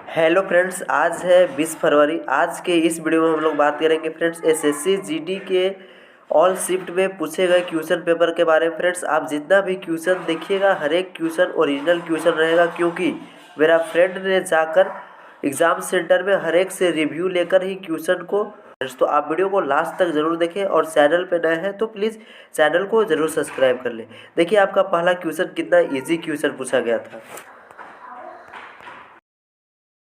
Hello friends, आज है 20 फरवरी। आज के इस वीडियो में हम लोग बात करेंगे फ्रेंड्स एसएससी जीडी के ऑल शिफ्ट में पूछे गए क्वेश्चन पेपर के बारे में। फ्रेंड्स, आप जितना भी क्वेश्चन देखिएगा हर एक क्वेश्चन ओरिजिनल क्वेश्चन रहेगा, क्योंकि मेरा फ्रेंड ने जाकर एग्ज़ाम सेंटर में हर एक से रिव्यू लेकर ही क्वेश्चन को। तो आप वीडियो को लास्ट तक जरूर देखें और चैनल पे नए हैं तो प्लीज़ चैनल को जरूर सब्सक्राइब कर लें। देखिए आपका पहला क्वेश्चन कितना ईजी क्वेश्चन पूछा गया था।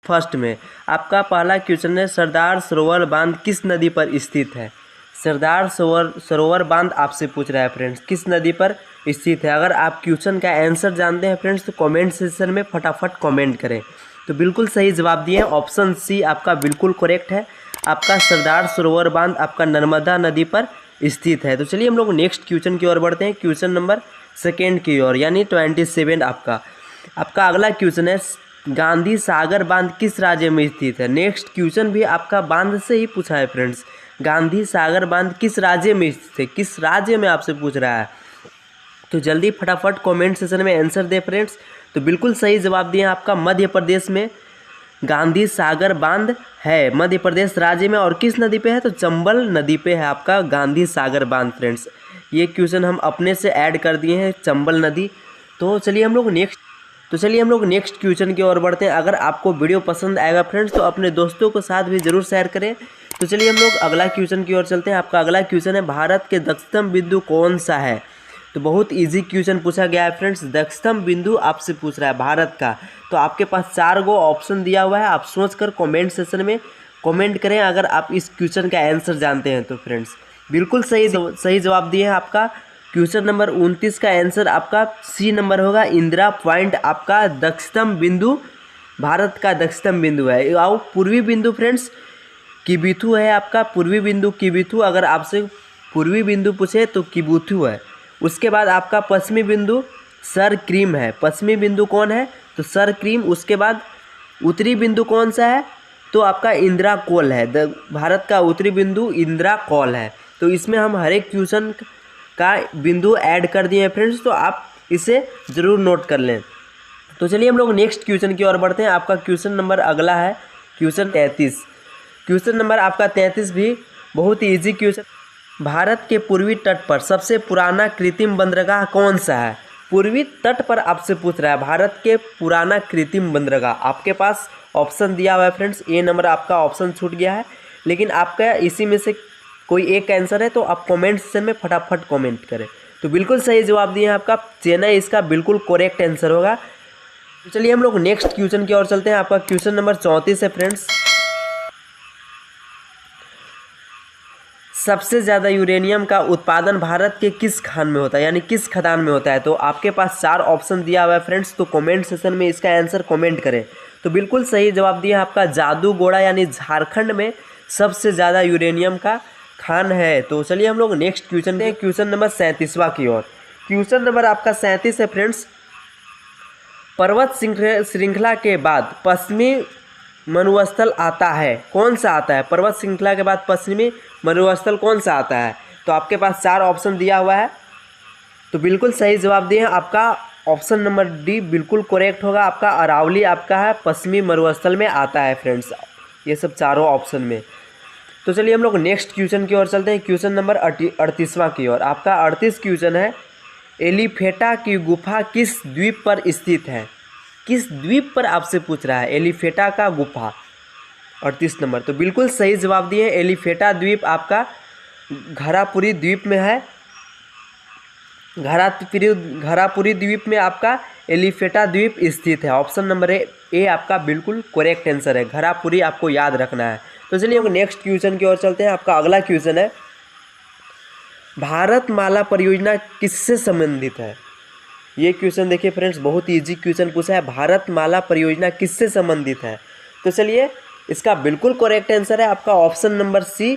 फर्स्ट में आपका पहला क्वेश्चन है, सरदार सरोवर बांध किस नदी पर स्थित है। सरदार सरोवर बांध आपसे पूछ रहा है फ्रेंड्स, किस नदी पर स्थित है। अगर आप क्वेश्चन का आंसर जानते हैं फ्रेंड्स तो कमेंट सेक्शन में फटाफट कमेंट करें। तो बिल्कुल सही जवाब दिए हैं, ऑप्शन सी आपका बिल्कुल करेक्ट है। आपका सरदार सरोवर बांध आपका नर्मदा नदी पर स्थित है। तो चलिए हम लोग नेक्स्ट क्वेश्चन की ओर बढ़ते हैं, क्वेश्चन नंबर सेकेंड की ओर, यानी 27 आपका अगला क्वेश्चन है, गांधी सागर बांध किस राज्य में स्थित है। नेक्स्ट क्वेश्चन भी आपका बांध से ही पूछा है फ्रेंड्स, गांधी सागर बांध किस राज्य में स्थित है, किस राज्य में आपसे पूछ रहा है। तो जल्दी फटाफट कमेंट सेक्शन में आंसर दे फ्रेंड्स। तो बिल्कुल सही जवाब दिए आपका मध्य प्रदेश में गांधी सागर बांध है, मध्य प्रदेश राज्य में। और किस नदी पे है, तो चंबल नदी पे है आपका गांधी सागर बांध फ्रेंड्स। ये क्वेश्चन हम अपने से ऐड कर दिए हैं, चंबल नदी। तो चलिए हम लोग नेक्स्ट क्वेश्चन की ओर बढ़ते हैं। अगर आपको वीडियो पसंद आएगा फ्रेंड्स तो अपने दोस्तों के साथ भी जरूर शेयर करें। तो चलिए हम लोग अगला क्वेश्चन की ओर चलते हैं। आपका अगला क्वेश्चन है, भारत के दक्षिणतम बिंदु कौन सा है। तो बहुत इजी क्वेश्चन पूछा गया है फ्रेंड्स, दक्षिणतम बिंदु आपसे पूछ रहा है भारत का। तो आपके पास 4 गो ऑप्शन दिया हुआ है, आप सोचकर कमेंट सेक्शन में कमेंट करें अगर आप इस क्वेश्चन का आंसर जानते हैं तो फ्रेंड्स। बिल्कुल सही जवाब दिए हैं। आपका क्वेश्चन नंबर 29 का आंसर आपका सी नंबर होगा, इंदिरा पॉइंट आपका दक्षिणतम बिंदु, भारत का दक्षिणतम बिंदु है। और पूर्वी बिंदु फ्रेंड्स किबिथु है आपका, पूर्वी बिंदु किबिथु। अगर आपसे पूर्वी बिंदु पूछे तो किबुथु है। उसके बाद आपका पश्चिमी बिंदु सर क्रीम है, पश्चिमी बिंदु कौन है तो सर क्रीम। उसके बाद उत्तरी बिंदु कौन सा है तो आपका इंदिरा कोल है, भारत का उत्तरी बिंदु इंदिरा कोल है। तो इसमें हम हर एक क्वेश्चन का बिंदु ऐड कर दिए हैं फ्रेंड्स, तो आप इसे ज़रूर नोट कर लें। तो चलिए हम लोग नेक्स्ट क्वेश्चन की ओर बढ़ते हैं। आपका क्वेश्चन नंबर अगला है क्वेश्चन 33। क्वेश्चन नंबर आपका 33 भी बहुत ही ईजी क्वेश्चन। भारत के पूर्वी तट पर सबसे पुराना कृत्रिम बंदरगाह कौन सा है। पूर्वी तट पर आपसे पूछ रहा है भारत के पुराना कृत्रिम बंदरगाह। आपके पास ऑप्शन दिया हुआ है फ्रेंड्स, ए नंबर आपका ऑप्शन छूट गया है, लेकिन आपका इसी में से कोई एक आंसर है तो आप कमेंट सेक्शन में फटाफट कमेंट करें। तो बिल्कुल सही जवाब दिए हैं आपका चेन्नई, इसका बिल्कुल करेक्ट आंसर होगा। तो चलिए हम लोग नेक्स्ट क्वेश्चन की ओर चलते हैं। आपका क्वेश्चन नंबर 34 है फ्रेंड्स, सबसे ज़्यादा यूरेनियम का उत्पादन भारत के किस खान में होता है, यानी किस खदान में होता है। तो आपके पास 4 ऑप्शन दिया हुआ है फ्रेंड्स, तो कमेंट सेक्शन में इसका आंसर कमेंट करें। तो बिल्कुल सही जवाब दिया आपका जादूगोड़ा, यानी झारखंड में सबसे ज़्यादा यूरेनियम का खान है। तो चलिए हम लोग नेक्स्ट क्वेश्चन है, क्वेश्चन नंबर 37वां की ओर। क्वेश्चन नंबर आपका 37 है फ्रेंड्स, पर्वत श्रृंखला के बाद पश्चिमी मरुस्थल आता है, कौन सा आता है। पर्वत श्रृंखला के बाद पश्चिमी मरुस्थल कौन सा आता है। तो आपके पास 4 ऑप्शन दिया हुआ है, तो बिल्कुल सही जवाब दिए हैं। आपका ऑप्शन नंबर डी बिल्कुल करेक्ट होगा। आपका अरावली आपका है पश्चिमी मरुस्थल में आता है फ्रेंड्स, ये सब चारों ऑप्शन में। तो चलिए हम लोग नेक्स्ट क्वेश्चन की ओर चलते हैं, क्वेश्चन नंबर 38वां की ओर। आपका 38 क्वेश्चन है, एलिफेटा की गुफा किस द्वीप पर स्थित है। किस द्वीप पर आपसे पूछ रहा है एलिफेटा का गुफा, 38 नंबर। तो बिल्कुल सही जवाब दिए, एलिफेटा द्वीप आपका घरापुरी द्वीप में है। घरापुरी द्वीप में आपका एलिफेटा द्वीप स्थित है। ऑप्शन नंबर ए आपका बिल्कुल करेक्ट आंसर है, घरापुरी आपको याद रखना है। तो चलिए हम नेक्स्ट क्वेश्चन की ओर चलते हैं। आपका अगला क्वेश्चन है, भारतमाला परियोजना किससे संबंधित है। ये क्वेश्चन देखिए फ्रेंड्स, बहुत इजी क्वेश्चन पूछा है, भारतमाला परियोजना किससे संबंधित है। तो चलिए इसका बिल्कुल करेक्ट आंसर है आपका ऑप्शन नंबर सी,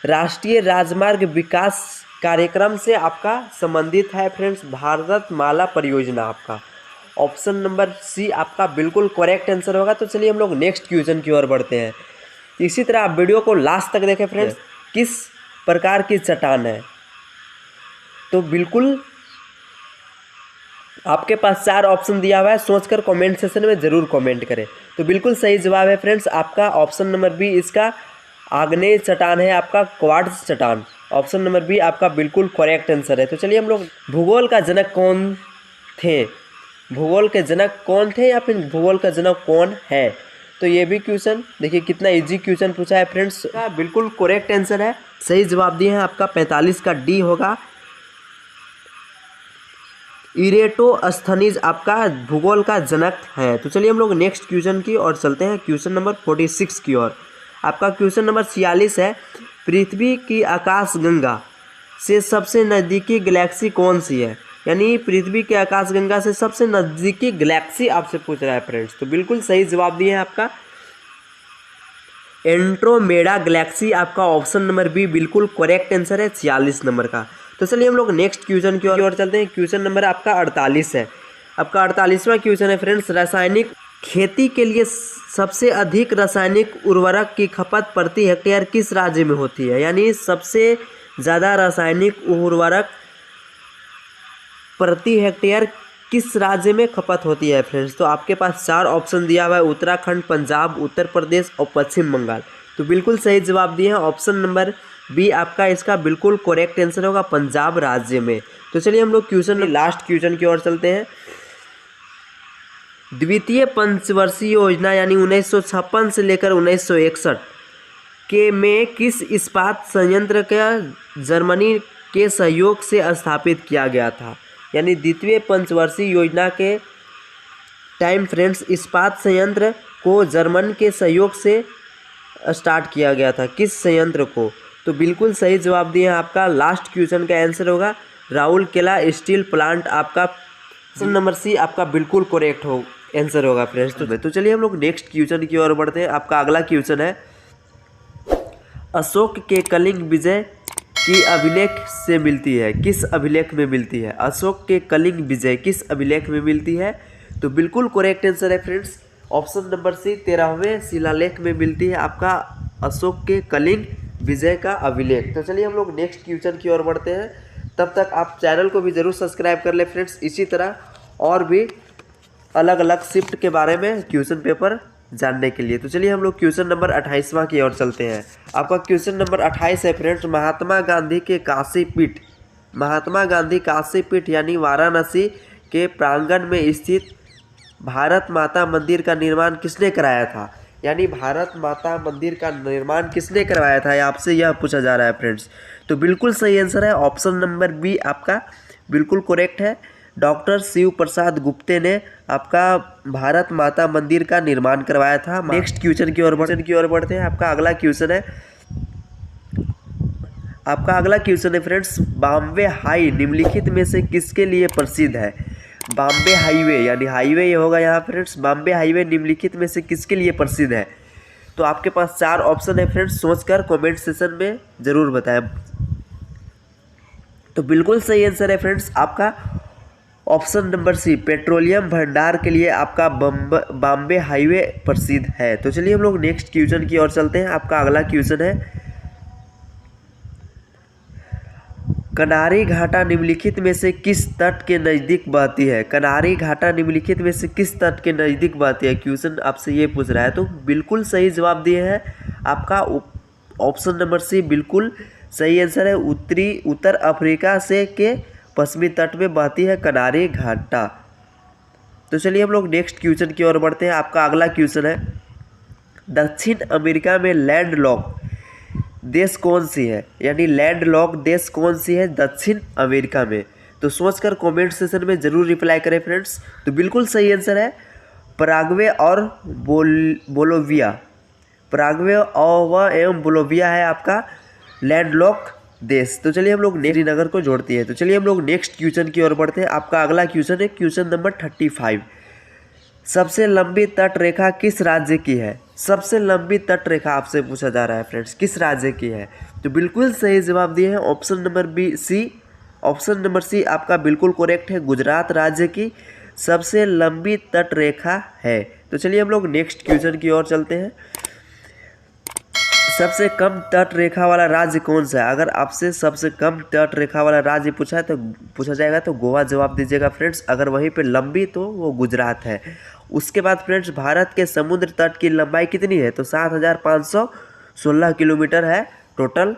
राष्ट्रीय राजमार्ग विकास कार्यक्रम से आपका संबंधित है फ्रेंड्स, भारतमाला परियोजना। आपका ऑप्शन नंबर सी आपका बिल्कुल करेक्ट आंसर होगा। तो चलिए हम लोग नेक्स्ट क्वेश्चन की ओर बढ़ते हैं। इसी तरह आप वीडियो को लास्ट तक देखें फ्रेंड्स, किस प्रकार की चट्टान है। तो बिल्कुल आपके पास 4 ऑप्शन दिया हुआ है, सोचकर कमेंट सेक्शन में ज़रूर कमेंट करें। तो बिल्कुल सही जवाब है फ्रेंड्स आपका ऑप्शन नंबर बी, इसका आग्नेय चट्टान है आपका क्वार्ट्ज चट्टान। ऑप्शन नंबर बी आपका बिल्कुल करेक्ट आंसर है। तो चलिए हम लोग भूगोल का जनक कौन थे, भूगोल के जनक कौन थे या फिर भूगोल का जनक कौन है। तो ये भी क्वेश्चन देखिए कितना इजी क्वेश्चन पूछा है फ्रेंड्स। बिल्कुल करेक्ट आंसर है, सही जवाब दिए हैं आपका 45 का डी होगा। इरेटोस्थनीज आपका भूगोल का जनक है। तो चलिए हम लोग नेक्स्ट क्वेश्चन की ओर चलते हैं, क्वेश्चन नंबर 46 की ओर। आपका क्वेश्चन नंबर 46 है, पृथ्वी की आकाशगंगा से सबसे नज़दीकी गैलेक्सी कौन सी है। यानी पृथ्वी के आकाशगंगा से सबसे नज़दीकी गैलेक्सी आपसे पूछ रहा है फ्रेंड्स। तो बिल्कुल सही जवाब दिए हैं आपका एंड्रोमेडा गैलेक्सी, आपका ऑप्शन नंबर बी बिल्कुल करेक्ट आंसर है 46 नंबर का। तो चलिए हम लोग नेक्स्ट क्वेश्चन की ओर चलते हैं, क्वेश्चन नंबर आपका 48 है। आपका 48वां क्वेश्चन है फ्रेंड्स, रासायनिक खेती के लिए सबसे अधिक रासायनिक उर्वरक की खपत प्रति हेक्टेयर किस राज्य में होती है। यानी सबसे ज़्यादा रासायनिक उर्वरक प्रति हेक्टेयर किस राज्य में खपत होती है फ्रेंड्स। तो आपके पास 4 ऑप्शन दिया हुआ है, उत्तराखंड, पंजाब, उत्तर प्रदेश और पश्चिम बंगाल। तो बिल्कुल सही जवाब दिए हैं ऑप्शन नंबर बी आपका इसका बिल्कुल करेक्ट आंसर होगा पंजाब राज्य में। तो चलिए हम लोग क्वेश्चन लास्ट क्वेश्चन की ओर चलते हैं। द्वितीय पंचवर्षीय योजना यानी 1956 से लेकर 1961 के में किस इस्पात संयंत्र का जर्मनी के सहयोग से स्थापित किया गया था। यानी द्वितीय पंचवर्षीय योजना के टाइम फ्रेंड्स इस्पात संयंत्र को जर्मन के सहयोग से स्टार्ट किया गया था, किस संयंत्र को। तो बिल्कुल सही जवाब दिए हैं आपका लास्ट क्वेश्चन का आंसर होगा राउरकेला स्टील प्लांट, आपका ऑप्शन नंबर सी आपका बिल्कुल करेक्ट हो आंसर होगा फ्रेंड्स। तो चलिए हम लोग नेक्स्ट क्वेश्चन की ओर बढ़ते हैं। आपका अगला क्वेश्चन है, अशोक के कलिंग विजय की अभिलेख से मिलती है, किस अभिलेख में मिलती है। अशोक के कलिंग विजय किस अभिलेख में मिलती है। तो बिल्कुल करेक्ट आंसर है फ्रेंड्स ऑप्शन नंबर सी 13वें शिलालेख में मिलती है आपका अशोक के कलिंग विजय का अभिलेख। तो चलिए हम लोग नेक्स्ट क्वेश्चन की ओर बढ़ते हैं, तब तक आप चैनल को भी ज़रूर सब्सक्राइब कर ले फ्रेंड्स, इसी तरह और भी अलग अलग शिफ्ट के बारे में क्वेश्चन पेपर जानने के लिए। तो चलिए हम लोग क्वेश्चन नंबर 28वां की ओर चलते हैं। आपका क्वेश्चन नंबर 28 है फ्रेंड्स, महात्मा गांधी के काशी पीठ, महात्मा गांधी काशी पीठ यानी वाराणसी के प्रांगण में स्थित भारत माता मंदिर का निर्माण किसने कराया था। यानी भारत माता मंदिर का निर्माण किसने करवाया था, आपसे यह पूछा जा रहा है फ्रेंड्स। तो बिल्कुल सही आंसर है ऑप्शन नंबर बी आपका बिल्कुल करेक्ट है, डॉक्टर शिव प्रसाद गुप्ते ने आपका भारत माता मंदिर का निर्माण करवाया था। नेक्स्ट क्वेश्चन की ओर बढ़ते हैं। आपका अगला क्वेश्चन है फ्रेंड्स, बॉम्बे हाई निम्नलिखित में से किसके लिए प्रसिद्ध है। बॉम्बे हाईवे यानी हाईवे ये होगा यहाँ फ्रेंड्स, बॉम्बे हाईवे निम्नलिखित में से किसके लिए प्रसिद्ध है। तो आपके पास 4 ऑप्शन है फ्रेंड्स, सोचकर कमेंट सेक्शन में ज़रूर बताएं। तो बिल्कुल सही आंसर है फ्रेंड्स आपका ऑप्शन नंबर सी, पेट्रोलियम भंडार के लिए आपका बॉम्बे हाईवे प्रसिद्ध है। तो चलिए हम लोग नेक्स्ट क्वेश्चन की ओर चलते हैं। आपका अगला क्वेश्चन है, कनारी घाटा निम्नलिखित में से किस तट के नज़दीक बहती है। कनारी घाटा निम्नलिखित में से किस तट के नज़दीक बहती है, क्वेश्चन आपसे ये पूछ रहा है। तो बिल्कुल सही जवाब दिए हैं आपका ऑप्शन नंबर सी बिल्कुल सही आंसर है, उत्तर अफ्रीका से के पश्चिमी तट में बहती है कनारी घाटा। तो चलिए हम लोग नेक्स्ट क्वेश्चन की ओर बढ़ते हैं। आपका अगला क्वेश्चन है, दक्षिण अमेरिका में लैंडलॉक देश कौन सी है। यानी लैंडलॉक देश कौन सी है दक्षिण अमेरिका में। तो सोचकर कमेंट सेक्शन में ज़रूर रिप्लाई करें फ्रेंड्स। तो बिल्कुल सही आंसर है पराग्वे और बोलोविया, पराग्वे और एवं बोलोविया है आपका लैंडलॉक देश। तो चलिए हम लोग श्रीनगर को जोड़ती है। तो चलिए हम लोग नेक्स्ट क्वेश्चन की ओर बढ़ते हैं। आपका अगला क्वेश्चन है क्वेश्चन नंबर 35, सबसे लंबी तट रेखा किस राज्य की है। सबसे लंबी तट रेखा आपसे पूछा जा रहा है फ्रेंड्स, किस राज्य की है। तो बिल्कुल सही जवाब दिए हैं option number B C, option number C आपका बिल्कुल करेक्ट है, गुजरात राज्य की सबसे लंबी तट रेखा है। तो चलिए हम लोग नेक्स्ट क्वेश्चन की ओर चलते हैं। सबसे कम तट रेखा वाला राज्य कौन सा है? अगर आपसे सबसे कम तट रेखा वाला राज्य पूछा जाएगा तो गोवा जवाब दीजिएगा फ्रेंड्स। अगर वहीं पे लंबी तो वो गुजरात है। उसके बाद फ्रेंड्स भारत के समुद्र तट की लंबाई कितनी है? तो 7,516 किलोमीटर है टोटल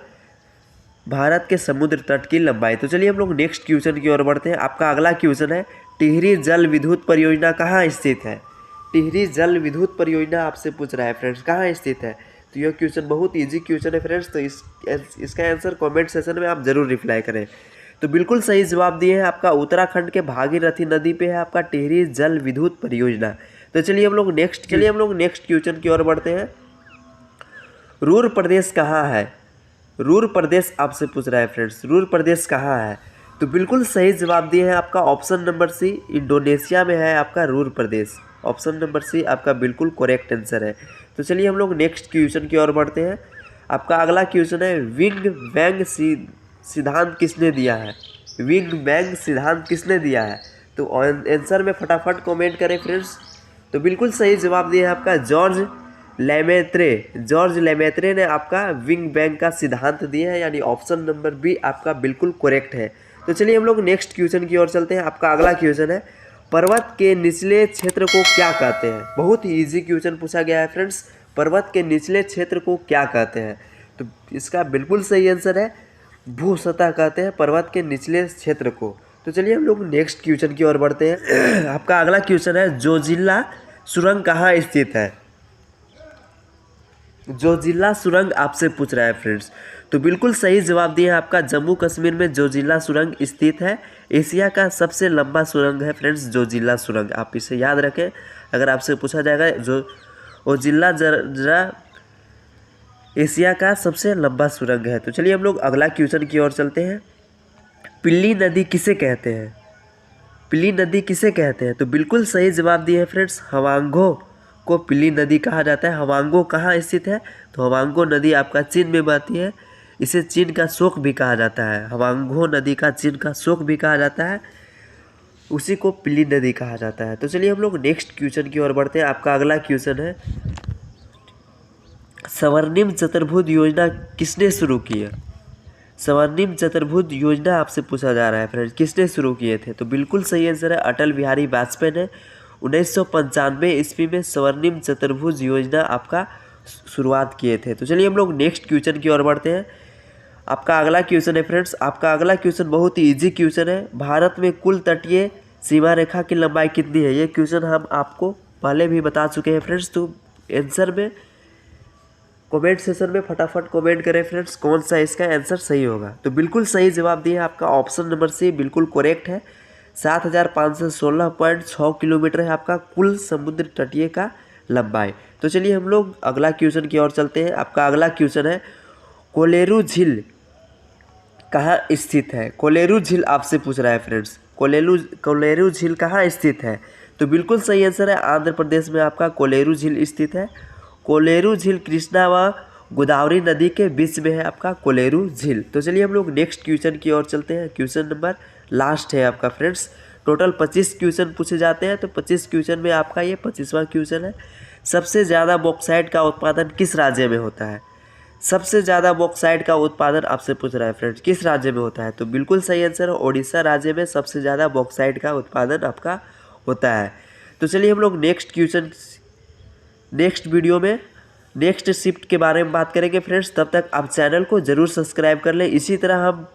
भारत के समुद्र तट की लंबाई। तो चलिए हम लोग नेक्स्ट क्वेश्चन की ओर बढ़ते हैं। आपका अगला क्वेश्चन है, टिहरी जल विद्युत परियोजना कहाँ स्थित है? टिहरी जल विद्युत परियोजना आपसे पूछ रहा है फ्रेंड्स, कहाँ स्थित है? तो यह क्वेश्चन बहुत इजी क्वेश्चन है फ्रेंड्स, तो इसका आंसर कमेंट सेशन में आप जरूर रिप्लाई करें। तो बिल्कुल सही जवाब दिए हैं। आपका उत्तराखंड के भागीरथी नदी पे है आपका टिहरी जल विद्युत परियोजना। तो चलिए हम लोग नेक्स्ट क्वेश्चन की ओर बढ़ते हैं। रूर प्रदेश कहाँ है? रूर प्रदेश आपसे पूछ रहा है फ्रेंड्स, रूर प्रदेश कहाँ है? तो बिल्कुल सही जवाब दिए हैं। आपका ऑप्शन नंबर सी, इंडोनेशिया में है आपका रूर प्रदेश। ऑप्शन नंबर सी आपका बिल्कुल करेक्ट आंसर है। तो चलिए हम लोग नेक्स्ट क्वेश्चन की ओर बढ़ते हैं। आपका अगला क्वेश्चन है, विंग बैंग सिद्धांत किसने दिया है? विंग बैंग सिद्धांत किसने दिया है? तो आंसर में फटाफट कमेंट करें फ्रेंड्स। तो बिल्कुल सही जवाब दिया है आपका जॉर्ज लेमेत्रे ने आपका विंग बैंग का सिद्धांत दिया है, यानी ऑप्शन नंबर बी आपका बिल्कुल करेक्ट है। तो चलिए हम लोग नेक्स्ट क्वेश्चन की ओर चलते हैं। आपका अगला क्वेश्चन है, पर्वत के निचले क्षेत्र को क्या कहते हैं? बहुत ही इजी क्वेश्चन पूछा गया है फ्रेंड्स, पर्वत के निचले क्षेत्र को क्या कहते हैं? तो इसका बिल्कुल सही आंसर है भूसतह कहते हैं पर्वत के निचले क्षेत्र को। तो चलिए हम लोग नेक्स्ट क्वेश्चन की ओर बढ़ते हैं। आपका अगला क्वेश्चन है, जोजिला सुरंग कहाँ स्थित है? जोजिला सुरंग आपसे पूछ रहा है फ्रेंड्स। तो बिल्कुल सही जवाब दिया है आपका जम्मू कश्मीर में जोजिला सुरंग स्थित है। एशिया का सबसे लंबा सुरंग है फ्रेंड्स जोजिला सुरंग, आप इसे याद रखें। अगर आपसे पूछा जाएगा जोजिला जरा एशिया का सबसे लंबा सुरंग है। तो चलिए हम लोग अगला क्वेश्चन की ओर चलते हैं। पिल्ली नदी किसे कहते हैं? पिल्ली नदी किसे कहते हैं? तो बिल्कुल सही जवाब दिए हैं फ्रेंड्स, हवांगो को पिल्ली नदी कहा जाता है। हवांगो कहाँ स्थित है? तो हवांगो नदी आपका चीन में बहती है। इसे चीन का शोक भी कहा जाता है। हवांगो नदी का चीन का शोक भी कहा जाता है, उसी को पिल्ली नदी कहा जाता है। तो चलिए हम लोग नेक्स्ट क्वेश्चन की ओर बढ़ते हैं। आपका अगला क्वेश्चन है, स्वर्णिम चतुर्भुज योजना किसने शुरू की है? स्वर्णिम चतुर्भुज योजना आपसे पूछा जा रहा है फ्रेंड्स, किसने शुरू किए थे? तो बिल्कुल सही आंसर है अटल बिहारी वाजपेयी ने 1995 ईस्वी में स्वर्णिम चतुर्भुज योजना आपका शुरुआत किए थे। तो चलिए हम लोग नेक्स्ट क्वेश्चन की ओर बढ़ते हैं। आपका अगला क्वेश्चन है फ्रेंड्स, आपका अगला क्वेश्चन बहुत ही इजी क्वेश्चन है, भारत में कुल तटीय सीमा रेखा की लंबाई कितनी है? ये क्वेश्चन हम आपको पहले भी बता चुके हैं फ्रेंड्स। तो आंसर में कमेंट सेशन में फटाफट कमेंट करें फ्रेंड्स, कौन सा इसका आंसर सही होगा। तो बिल्कुल सही जवाब दिया आपका ऑप्शन नंबर सी बिल्कुल करेक्ट है। 7,516.6 किलोमीटर है आपका कुल समुद्र तटीय का लंबाई। तो चलिए हम लोग अगला क्वेश्चन की ओर चलते हैं। आपका अगला क्वेश्चन है, कोलेरू झील कहाँ स्थित है? कोलेरू झील आपसे पूछ रहा है फ्रेंड्स, कोलेरू झील कहाँ स्थित है? तो बिल्कुल सही आंसर है आंध्र प्रदेश में आपका कोलेरू झील स्थित है। कोलेरू झील कृष्णा व गोदावरी नदी के बीच में है आपका कोलेरू झील। तो चलिए हम लोग नेक्स्ट क्वेश्चन की ओर चलते हैं। क्वेश्चन नंबर लास्ट है आपका फ्रेंड्स, टोटल 25 क्वेश्चन पूछे जाते हैं, तो 25 क्वेश्चन में आपका ये 25वां क्वेश्चन है। सबसे ज़्यादा बॉक्साइट का उत्पादन किस राज्य में होता है? सबसे ज़्यादा बॉक्साइट का उत्पादन आपसे पूछ रहा है फ्रेंड्स, किस राज्य में होता है? तो बिल्कुल सही आंसर है ओडिशा राज्य में सबसे ज़्यादा बॉक्साइट का उत्पादन आपका होता है। तो चलिए हम लोग नेक्स्ट वीडियो में नेक्स्ट शिफ्ट के बारे में बात करेंगे फ्रेंड्स। तब तक आप चैनल को ज़रूर सब्सक्राइब कर लें। इसी तरह हम